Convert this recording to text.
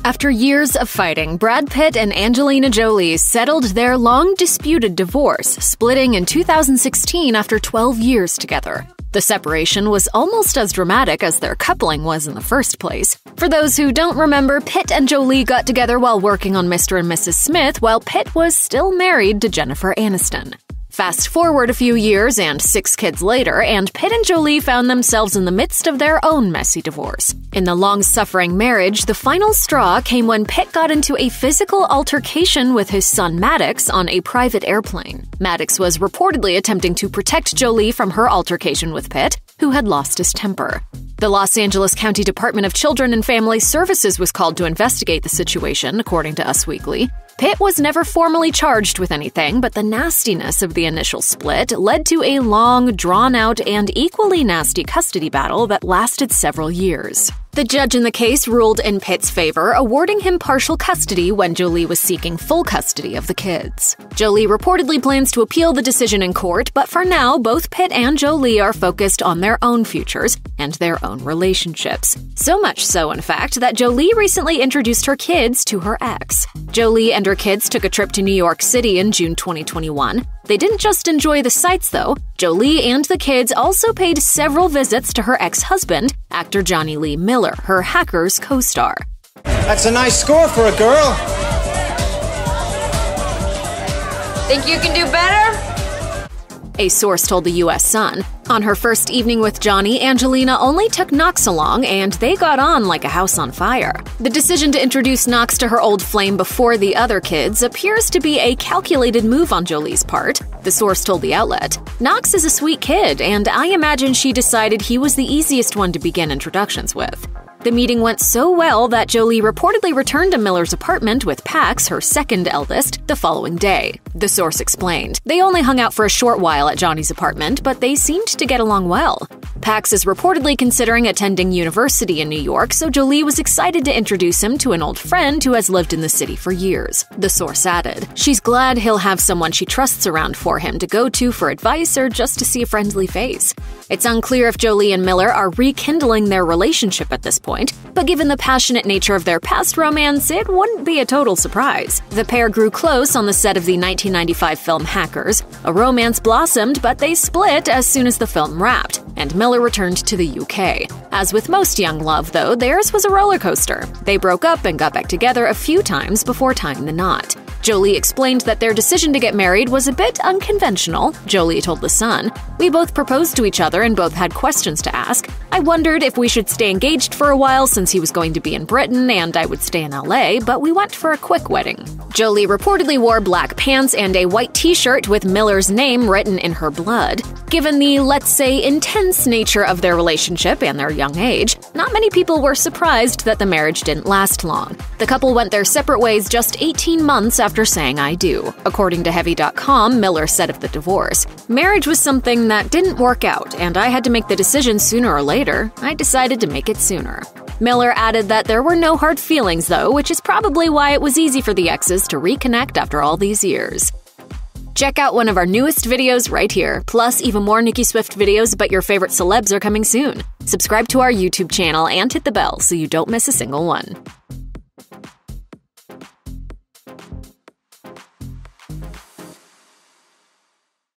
After years of fighting, Brad Pitt and Angelina Jolie settled their long-disputed divorce, splitting in 2016 after 12 years together. The separation was almost as dramatic as their coupling was in the first place. For those who don't remember, Pitt and Jolie got together while working on Mr. and Mrs. Smith, while Pitt was still married to Jennifer Aniston. Fast forward a few years and 6 kids later, and Pitt and Jolie found themselves in the midst of their own messy divorce. In the long-suffering marriage, the final straw came when Pitt got into a physical altercation with his son Maddox on a private airplane. Maddox was reportedly attempting to protect Jolie from her altercation with Pitt, who had lost his temper. The Los Angeles County Department of Children and Family Services was called to investigate the situation, according to Us Weekly. Pitt was never formally charged with anything, but the nastiness of the initial split led to a long, drawn-out, and equally nasty custody battle that lasted several years. The judge in the case ruled in Pitt's favor, awarding him partial custody when Jolie was seeking full custody of the kids. Jolie reportedly plans to appeal the decision in court, but for now, both Pitt and Jolie are focused on their own futures and their own relationships. So much so, in fact, that Jolie recently introduced her kids to her ex. Jolie and her kids took a trip to New York City in June 2021. They didn't just enjoy the sights, though. Jolie and the kids also paid several visits to her ex-husband, actor Jonny Lee Miller, her Hackers co-star. That's a nice score for a girl. Think you can do better? A source told the U.S. Sun. On her first evening with Jonny, Angelina only took Knox along, and they got on like a house on fire. The decision to introduce Knox to her old flame before the other kids appears to be a calculated move on Jolie's part, the source told the outlet. Knox is a sweet kid, and I imagine she decided he was the easiest one to begin introductions with. The meeting went so well that Jolie reportedly returned to Miller's apartment with Pax, her second eldest, the following day. The source explained. They only hung out for a short while at Johnny's apartment, but they seemed to get along well. Pax is reportedly considering attending university in New York, so Jolie was excited to introduce him to an old friend who has lived in the city for years. The source added, she's glad he'll have someone she trusts around for him to go to for advice or just to see a friendly face. It's unclear if Jolie and Miller are rekindling their relationship at this point, but given the passionate nature of their past romance, it wouldn't be a total surprise. The pair grew close on the set of the 1995 film Hackers. A romance blossomed, but they split as soon as the film wrapped, and Miller returned to the UK. As with most young love, though, theirs was a roller coaster. They broke up and got back together a few times before tying the knot. Jolie explained that their decision to get married was a bit unconventional. Jolie told The Sun, "We both proposed to each other and both had questions to ask. I wondered if we should stay engaged for a while since he was going to be in Britain and I would stay in LA, but we went for a quick wedding." Jolie reportedly wore black pants and a white t-shirt with Miller's name written in her blood. Given the, let's say, intense nature of their relationship and their young age, not many people were surprised that the marriage didn't last long. The couple went their separate ways just 18 months after saying "I do." According to Heavy.com, Miller said of the divorce, "Marriage was something that didn't work out, and I had to make the decision sooner or later. I decided to make it sooner." Miller added that there were no hard feelings, though, which is probably why it was easy for the exes to reconnect after all these years. Check out one of our newest videos right here. Plus, even more Nicki Swift videos but your favorite celebs are coming soon. Subscribe to our YouTube channel and hit the bell so you don't miss a single one.